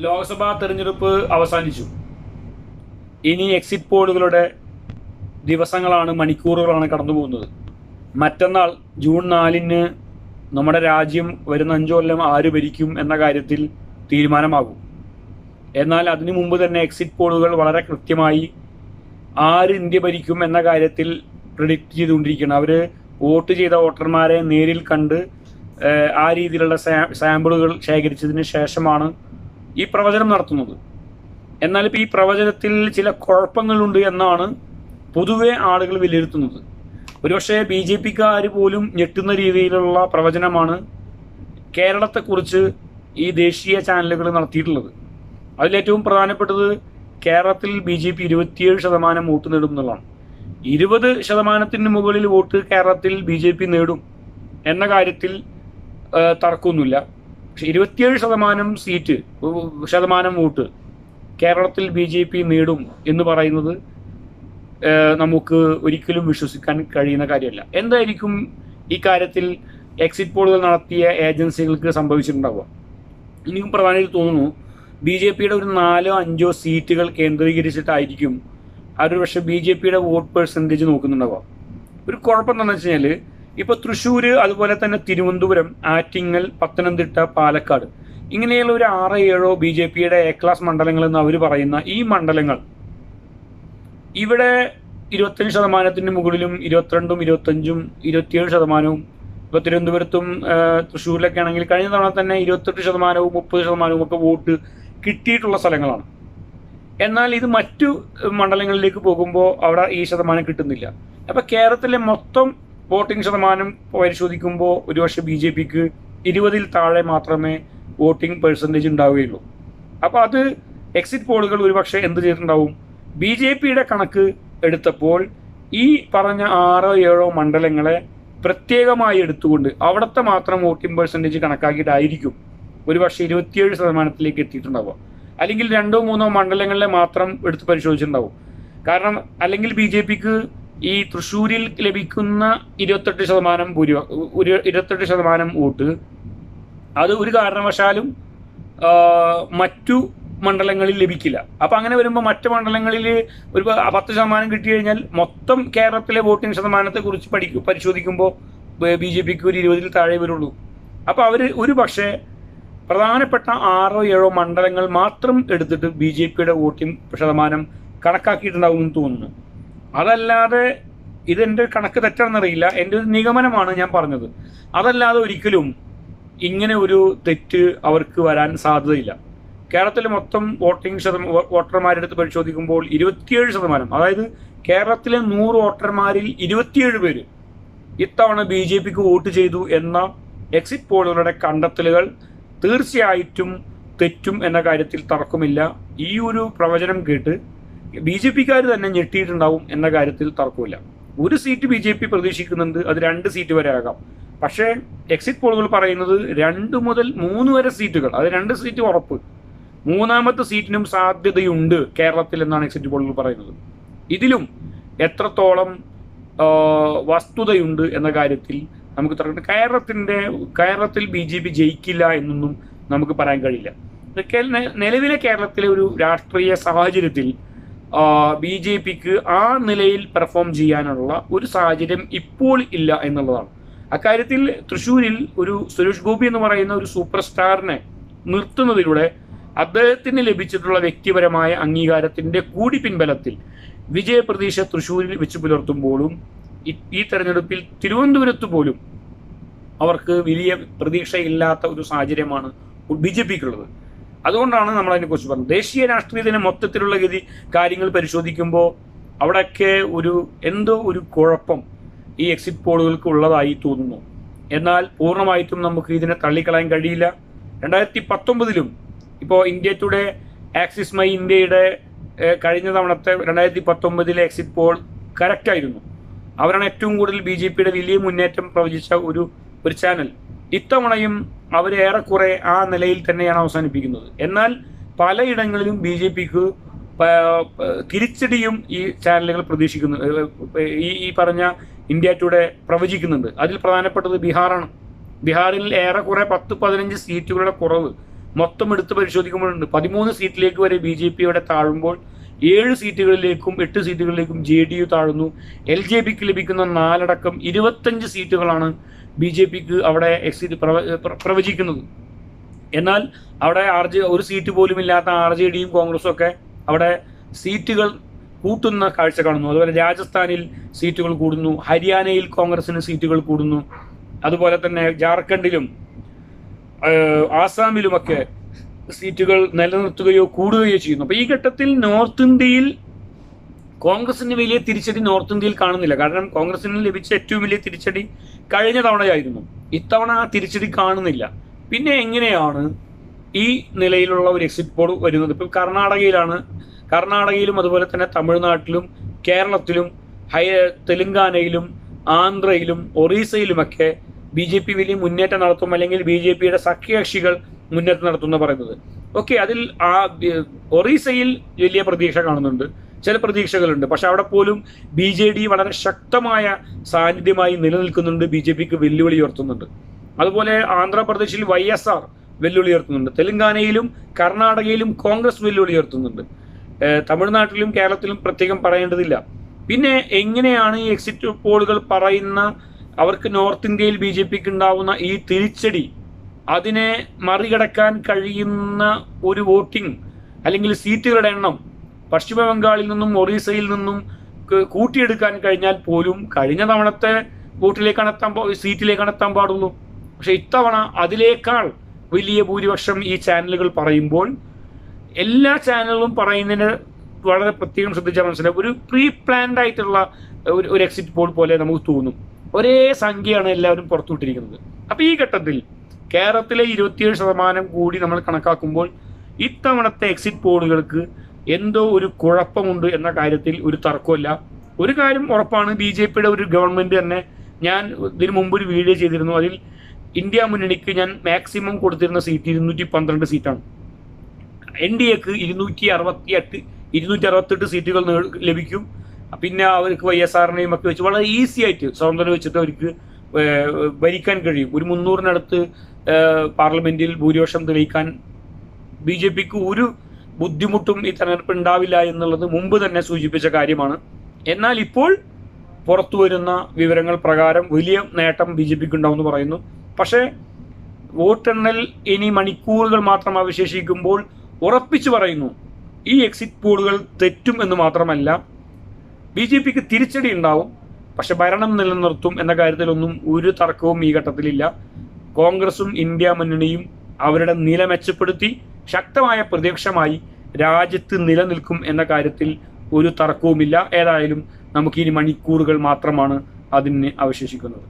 ലോക്സഭാ തെരഞ്ഞെടുപ്പ് അവസാനിച്ചു. ഇനി എക്സിറ്റ് പോളുകളുടെ ദിവസങ്ങളാണ്, മണിക്കൂറുകളാണ് കടന്നു പോകുന്നത്. മറ്റന്നാൾ ജൂൺ 4-ന് നമ്മുടെ രാജ്യം വരുന്ന 5 കൊല്ലം ആര് ഭരിക്കും എന്ന കാര്യത്തിൽ തീരുമാനമാകും. എന്നാൽ അതിനു മുമ്പ് തന്നെ എക്സിറ്റ് പോളുകൾ വളരെ കൃത്യമായി ആര് ഇന്ത്യ ഭരിക്കും എന്ന കാര്യത്തിൽ പ്രിഡിക്റ്റ് ചെയ്തുകൊണ്ടിരിക്കുകയാണ്. അവർ വോട്ട് ചെയ്ത വോട്ടർമാരെ നേരിൽ കണ്ട് ആ രീതിയിലുള്ള സാമ്പിളുകൾ ശേഖരിച്ചതിന് ശേഷമാണ് ഈ പ്രവചനം നടത്തുന്നത്. എന്നാൽ ഇപ്പോൾ ഈ പ്രവചനത്തിൽ ചില കുഴപ്പങ്ങളുണ്ട് എന്നാണ് പൊതുവെ ആളുകൾ വിലയിരുത്തുന്നത്. ഒരുപക്ഷെ BJPക്കാർ പോലും ഞെട്ടുന്ന രീതിയിലുള്ള പ്രവചനമാണ് കേരളത്തെക്കുറിച്ച് ഈ ദേശീയ ചാനലുകൾ നടത്തിയിട്ടുള്ളത്. അതിലേറ്റവും പ്രധാനപ്പെട്ടത് കേരളത്തിൽ BJP 27% വോട്ട് നേടും എന്നുള്ളതാണ്. 20% മുകളിൽ വോട്ട് കേരളത്തിൽ BJP നേടും എന്ന കാര്യത്തിൽ തർക്കമൊന്നുമില്ല. പക്ഷെ 27% ശതമാനം വോട്ട് കേരളത്തിൽ BJP നേടും എന്ന് പറയുന്നത് നമുക്ക് ഒരിക്കലും വിശ്വസിക്കാൻ കഴിയുന്ന കാര്യമല്ല. എന്തായിരിക്കും ഈ കാര്യത്തിൽ എക്സിറ്റ് പോളുകൾ നടത്തിയ ഏജൻസികൾക്ക് സംഭവിച്ചിട്ടുണ്ടാവുക? എനിക്കും പ്രധാനമായിട്ട് തോന്നുന്നു BJPയുടെ ഒരു 4-5 സീറ്റുകൾ കേന്ദ്രീകരിച്ചിട്ടായിരിക്കും അവർ പക്ഷേ BJPയുടെ വോട്ട് പെർസെൻറ്റേജ് നോക്കുന്നുണ്ടാവുക. ഒരു കുഴപ്പം എന്താണെന്ന് വെച്ച് കഴിഞ്ഞാൽ ഇപ്പോൾ തൃശ്ശൂർ, അതുപോലെ തന്നെ തിരുവനന്തപുരം, ആറ്റിങ്ങൽ, പത്തനംതിട്ട, പാലക്കാട് ഇങ്ങനെയുള്ള ഒരു 6-7 BJPയുടെ A ക്ലാസ് മണ്ഡലങ്ങൾ എന്ന് അവർ പറയുന്ന ഈ മണ്ഡലങ്ങൾ ഇവിടെ 25% മുകളിലും 22%, 25%, 27%. ഇപ്പോൾ തിരുവനന്തപുരത്തും തൃശ്ശൂരിലൊക്കെ ആണെങ്കിൽ കഴിഞ്ഞ തവണ തന്നെ 28%, 30% ഒക്കെ വോട്ട് കിട്ടിയിട്ടുള്ള സ്ഥലങ്ങളാണ്. എന്നാൽ ഇത് മറ്റു മണ്ഡലങ്ങളിലേക്ക് പോകുമ്പോൾ അവിടെ ഈ ശതമാനം കിട്ടുന്നില്ല. അപ്പോൾ കേരളത്തിലെ മൊത്തം വോട്ടിംഗ് ശതമാനം പരിശോധിക്കുമ്പോൾ ഒരുപക്ഷെ BJPക്ക് 20-ൽ താഴെ മാത്രമേ വോട്ടിംഗ് പെർസെൻറ്റേജ് ഉണ്ടാവുകയുള്ളൂ. അപ്പോൾ അത് എക്സിറ്റ് പോളുകൾ ഒരുപക്ഷെ എന്ത് ചെയ്തിട്ടുണ്ടാവും? BJPയുടെ കണക്ക് എടുത്തപ്പോൾ ഈ പറഞ്ഞ 6-7 മണ്ഡലങ്ങളെ പ്രത്യേകമായി എടുത്തുകൊണ്ട് അവിടുത്തെ മാത്രം വോട്ടിംഗ് പെർസെൻറ്റേജ് കണക്കാക്കിയിട്ടായിരിക്കും ഒരുപക്ഷെ 27%-ലേക്ക് എത്തിയിട്ടുണ്ടാവുക. അല്ലെങ്കിൽ 2-3 മണ്ഡലങ്ങളിലെ മാത്രം എടുത്ത് പരിശോധിച്ചിട്ടുണ്ടാവും. കാരണം അല്ലെങ്കിൽ BJPക്ക് ഈ തൃശ്ശൂരിൽ ലഭിക്കുന്ന 28% വോട്ട് അത് ഒരു കാരണവശാലും മറ്റു മണ്ഡലങ്ങളിൽ ലഭിക്കില്ല. അപ്പം അങ്ങനെ വരുമ്പോൾ മറ്റു മണ്ഡലങ്ങളിൽ ഒരു 10% കിട്ടി കഴിഞ്ഞാൽ മൊത്തം കേരളത്തിലെ വോട്ടിംഗ് ശതമാനത്തെക്കുറിച്ച് പരിശോധിക്കുമ്പോൾ BJPക്ക് ഒരു 20-ൽ താഴെ വരുള്ളൂ. അപ്പോൾ അവർ ഒരു പക്ഷേ പ്രധാനപ്പെട്ട 6-7 മണ്ഡലങ്ങൾ മാത്രം എടുത്തിട്ട് BJPയുടെ വോട്ടിംഗ് ശതമാനം കണക്കാക്കിയിട്ടുണ്ടാവും എന്ന് തോന്നുന്നു. അതല്ലാതെ ഇതെൻ്റെ കണക്ക് തെറ്റാണെന്നറിയില്ല, എൻ്റെ ഒരു നിഗമനമാണ് ഞാൻ പറഞ്ഞത്. അതല്ലാതെ ഒരിക്കലും ഇങ്ങനെ ഒരു തെറ്റ് അവർക്ക് വരാൻ സാധ്യതയില്ല. കേരളത്തിലെ മൊത്തം വോട്ടർമാരെടുത്ത് പരിശോധിക്കുമ്പോൾ 27%, അതായത് കേരളത്തിലെ 100 വോട്ടർമാരിൽ 27 പേര് ഇത്തവണ BJPക്ക് വോട്ട് ചെയ്തു എന്ന എക്സിറ്റ് പോളുകളുടെ കണ്ടെത്തലുകൾ തീർച്ചയായിട്ടും തെറ്റും എന്ന കാര്യത്തിൽ തർക്കമില്ല. ഈ ഒരു പ്രവചനം കേട്ട് BJPക്കാർ തന്നെ ഞെട്ടിയിട്ടുണ്ടാവും എന്ന കാര്യത്തിൽ തർക്കമില്ല. ഒരു സീറ്റ് BJP പ്രതീക്ഷിക്കുന്നുണ്ട്, അത് 2 സീറ്റ് വരെ ആകാം. പക്ഷേ എക്സിറ്റ് പോളുകൾ പറയുന്നത് 2 മുതൽ 3 വരെ സീറ്റുകൾ, അത് 2 സീറ്റ് ഉറപ്പ്, 3ാമത്തെ സീറ്റിനും സാധ്യതയുണ്ട് കേരളത്തിൽ എന്നാണ് എക്സിറ്റ് പോളുകൾ പറയുന്നത്. ഇതിലും എത്രത്തോളം വസ്തുതയുണ്ട് എന്ന കാര്യത്തിൽ നമുക്ക് കേരളത്തിൽ BJP ജയിക്കില്ല എന്നൊന്നും നമുക്ക് പറയാൻ കഴിയില്ല. നിലവിലെ കേരളത്തിലെ ഒരു രാഷ്ട്രീയ സാഹചര്യത്തിൽ BJPക്ക് ആ നിലയിൽ പെർഫോം ചെയ്യാനുള്ള ഒരു സാഹചര്യം ഇപ്പോൾ ഇല്ല എന്നുള്ളതാണ്. അക്കാര്യത്തിൽ തൃശ്ശൂരിൽ ഒരു സുരേഷ് ഗോപി എന്ന് പറയുന്ന ഒരു സൂപ്പർ സ്റ്റാറിനെ നിർത്തുന്നതിലൂടെ അദ്ദേഹത്തിന് ലഭിച്ചിട്ടുള്ള വ്യക്തിപരമായ അംഗീകാരത്തിൻ്റെ കൂടി പിൻബലത്തിൽ വിജയപ്രതീക്ഷ തൃശ്ശൂരിൽ വെച്ച് പുലർത്തുമ്പോഴും ഈ തെരഞ്ഞെടുപ്പിൽ തിരുവനന്തപുരത്ത് പോലും അവർക്ക് വലിയ പ്രതീക്ഷയില്ലാത്ത ഒരു സാഹചര്യമാണ് BJPക്കുള്ളത്. അതുകൊണ്ടാണ് നമ്മൾ അതിനെക്കുറിച്ച് പറഞ്ഞത്. ദേശീയ രാഷ്ട്രീയത്തിന് മൊത്തത്തിലുള്ള കാര്യങ്ങൾ പരിശോധിക്കുമ്പോൾ അവിടെയൊക്കെ എന്തോ ഒരു കുഴപ്പം ഈ എക്സിറ്റ് പോളുകൾക്ക് ഉള്ളതായി തോന്നുന്നു. എന്നാൽ പൂർണ്ണമായിട്ടും നമുക്ക് ഇതിനെ തള്ളിക്കളയാൻ കഴിയില്ല. 2019-ലും ഇപ്പോൾ ഇന്ത്യ ടുഡേ, ആക്സിസ് മൈ ഇന്ത്യയുടെ കഴിഞ്ഞ തവണത്തെ 2019-ലെ എക്സിറ്റ് പോൾ കറക്റ്റായിരുന്നു. അവരാണ് ഏറ്റവും കൂടുതൽ BJPയുടെ വലിയ മുന്നേറ്റം പ്രവചിച്ച ഒരു ചാനൽ. ഇത്തവണയും അവർ ഏറെക്കുറെ ആ നിലയിൽ തന്നെയാണ് അവസാനിപ്പിക്കുന്നത്. എന്നാൽ പലയിടങ്ങളിലും BJPക്ക് തിരിച്ചടിയും ഈ ചാനലുകൾ പ്രതീക്ഷിക്കുന്നു, ഈ പറഞ്ഞ ഇന്ത്യ ടുഡേ പ്രവചിക്കുന്നുണ്ട്. അതിൽ പ്രധാനപ്പെട്ടത് ബീഹാറാണ്. ബീഹാറിൽ ഏറെക്കുറെ 10-15 സീറ്റുകളുടെ കുറവ് മൊത്തം എടുത്ത് പരിശോധിക്കുമ്പോഴുണ്ട്. 13 സീറ്റിലേക്ക് വരെ BJP അവിടെ താഴുമ്പോൾ 7 സീറ്റുകളിലേക്കും 8 സീറ്റുകളിലേക്കും JDU താഴുന്നു. LJPക്ക് ലഭിക്കുന്ന 4 അടക്കം 25 സീറ്റുകളാണ് BJPക്ക് അവിടെ എക്സിറ്റ് പ്രവചിക്കുന്നത്. എന്നാൽ അവിടെ ഒരു സീറ്റ് പോലും ഇല്ലാത്ത RJDയും കോൺഗ്രസും ഒക്കെ അവിടെ സീറ്റുകൾ കൂട്ടുന്ന കാഴ്ച കാണുന്നു. അതുപോലെ രാജസ്ഥാനിൽ സീറ്റുകൾ കൂടുന്നു, ഹരിയാനയിൽ കോൺഗ്രസിന് സീറ്റുകൾ കൂടുന്നു, അതുപോലെ തന്നെ ജാർഖണ്ഡിലും ആസാമിലുമൊക്കെ സീറ്റുകൾ നിലനിർത്തുകയോ കൂടുകയോ ചെയ്യുന്നു. അപ്പോൾ ഈ ഘട്ടത്തിൽ നോർത്ത് ഇന്ത്യയിൽ കോൺഗ്രസിന് വലിയ തിരിച്ചടി നോർത്ത് ഇന്ത്യയിൽ കാണുന്നില്ല. കാരണം കോൺഗ്രസിന് ലഭിച്ച ഏറ്റവും വലിയ തിരിച്ചടി കഴിഞ്ഞ തവണയായിരുന്നു. ഇത്തവണ ആ തിരിച്ചടി കാണുന്നില്ല. പിന്നെ എങ്ങനെയാണ് ഈ നിലയിലുള്ള ഒരു എക്സിറ്റ് പോൾ വരുന്നത്? ഇപ്പം കർണാടകയിലും അതുപോലെ തന്നെ തമിഴ്നാട്ടിലും കേരളത്തിലും തെലുങ്കാനയിലും ആന്ധ്രയിലും ഒറീസയിലുമൊക്കെ BJP വലിയ മുന്നേറ്റം നടത്തും, അല്ലെങ്കിൽ BJPയുടെ സഖ്യകക്ഷികൾ മുന്നേറ്റം നടത്തുമെന്ന് പറയുന്നത്. ഓക്കെ, അതിൽ ഒറീസയിൽ വലിയ പ്രതീക്ഷ കാണുന്നുണ്ട്, ചില പ്രതീക്ഷകളുണ്ട്. പക്ഷെ അവിടെ പോലും BJD വളരെ ശക്തമായ സാന്നിധ്യമായി നിലനിൽക്കുന്നുണ്ട്, BJPക്ക് വെല്ലുവിളി ഉയർത്തുന്നുണ്ട്. അതുപോലെ ആന്ധ്രാപ്രദേശിൽ YSR വെല്ലുവിളി ഉയർത്തുന്നുണ്ട്, തെലുങ്കാനയിലും കർണാടകയിലും കോൺഗ്രസ് വെല്ലുവിളി ഉയർത്തുന്നുണ്ട്, തമിഴ്നാട്ടിലും കേരളത്തിലും പ്രത്യേകം പറയേണ്ടതില്ല. പിന്നെ എങ്ങനെയാണ് ഈ എക്സിറ്റ് പോളുകൾ പറയുന്ന അവർക്ക് നോർത്ത് ഇന്ത്യയിൽ BJPക്ക് ഉണ്ടാവുന്ന ഈ തിരിച്ചടി, അതിനെ മറികടക്കാൻ കഴിയുന്ന ഒരു വോട്ടിംഗ് അല്ലെങ്കിൽ സീറ്റുകളുടെ എണ്ണം പശ്ചിമ ബംഗാളിൽ നിന്നും ഒറീസയിൽ നിന്നും കൂട്ടിയെടുക്കാൻ കഴിഞ്ഞാൽ പോലും കഴിഞ്ഞ തവണത്തെ സീറ്റിലേക്കാണ് എത്താൻ പാടുള്ളൂ. പക്ഷെ ഇത്തവണ അതിലേക്കാൾ വലിയ ഭൂരിപക്ഷം ഈ ചാനലുകൾ പറയുമ്പോൾ, എല്ലാ ചാനലുകളും പറയുന്നതിന് വളരെ പ്രത്യേകം ശ്രദ്ധിച്ചാൽ മനസ്സിലാവും, ഒരു പ്രീ പ്ലാൻഡ് ആയിട്ടുള്ള ഒരു എക്സിറ്റ് പോൾ പോലെ നമുക്ക് തോന്നും. ഒരേ സംഖ്യയാണ് എല്ലാവരും പുറത്തുവിട്ടിരിക്കുന്നത്. അപ്പോൾ ഈ ഘട്ടത്തിൽ കേരളത്തിലെ 27% കൂടി നമ്മൾ കണക്കാക്കുമ്പോൾ ഇത്തവണത്തെ എക്സിറ്റ് പോളുകൾക്ക് എന്തോ ഒരു കുഴപ്പമുണ്ട് എന്ന കാര്യത്തിൽ ഒരു തർക്കമില്ല. ഒരു കാര്യം ഉറപ്പാണ്, BJPയുടെ ഒരു ഗവൺമെൻറ് തന്നെ, ഞാൻ ഇതിനു മുമ്പ് ഒരു വീഡിയോ ചെയ്തിരുന്നു, അതിൽ ഇന്ത്യ മുന്നണിക്ക് ഞാൻ മാക്സിമം കൊടുത്തിരുന്ന സീറ്റ് 212 സീറ്റാണ്. NDAക്ക് 268 സീറ്റുകൾ ലഭിക്കും. പിന്നെ അവർക്ക് YSRനെയും ഒക്കെ വെച്ച് വളരെ ഈസി ആയിട്ട് സ്വതന്ത്രം വെച്ചിട്ട് അവർക്ക് ഭരിക്കാൻ കഴിയും. ഒരു 300-നടുത്ത് പാർലമെന്റിൽ ഭൂരിപക്ഷം തെളിയിക്കാൻ BJPക്ക് ഒരു ബുദ്ധിമുട്ടും ഈ തെരഞ്ഞെടുപ്പ് ഉണ്ടാവില്ല എന്നുള്ളത് മുമ്പ് തന്നെ സൂചിപ്പിച്ച കാര്യമാണ്. എന്നാൽ ഇപ്പോൾ പുറത്തു വരുന്ന വിവരങ്ങൾ പ്രകാരം വലിയ നേട്ടം BJPക്ക് ഉണ്ടാവുമെന്ന് പറയുന്നു. പക്ഷേ വോട്ടെണ്ണൽ ഇനി മണിക്കൂറുകൾ മാത്രം അവശേഷിക്കുമ്പോൾ ഉറപ്പിച്ചു പറയുന്നു, ഈ എക്സിറ്റ് പോളുകൾ തെറ്റും എന്ന് മാത്രമല്ല, BJPക്ക് തിരിച്ചടി ഉണ്ടാവും, പക്ഷെ ഭരണം നിലനിർത്തും എന്ന കാര്യത്തിലൊന്നും ഒരു തർക്കവും ഈ ഘട്ടത്തിലില്ല. കോൺഗ്രസും ഇന്ത്യ മുന്നണിയും അവരുടെ നില മെച്ചപ്പെടുത്തി ശക്തമായ പ്രതിപക്ഷമായി രാജ്യത്ത് നിലനിൽക്കും എന്ന കാര്യത്തിൽ ഒരു തർക്കവുമില്ല. ഏതായാലും നമുക്കിനി മണിക്കൂറുകൾ മാത്രമാണ് അതിന് അവശേഷിക്കുന്നത്.